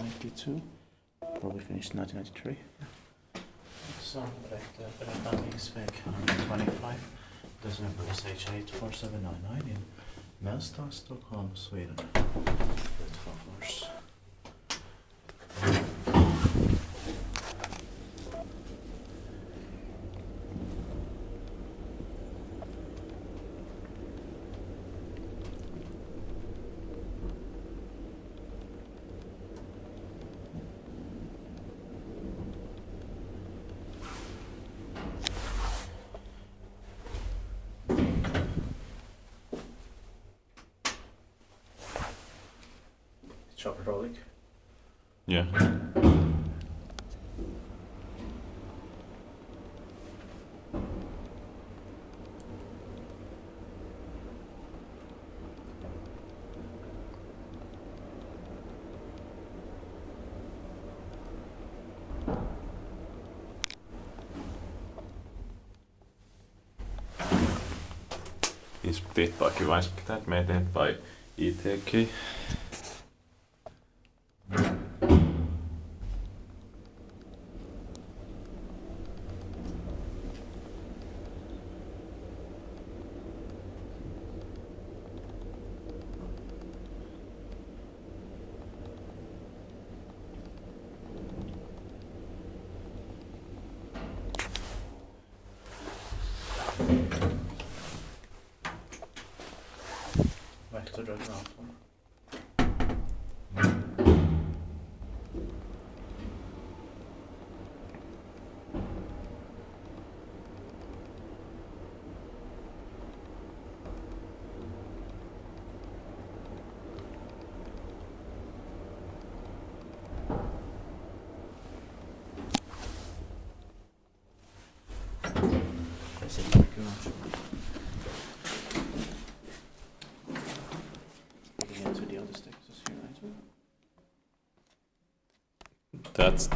1992, probably finished 1993. So, Rättär Vigs väg 125, this number is H84799 in Nälsta, Stockholm, Sweden. With 4 floors. Hydraulic. Yeah. Inspected by device that maintained by ETK. Back to the ground floor. That's it, thank you very much. To the other staircases here, right? That's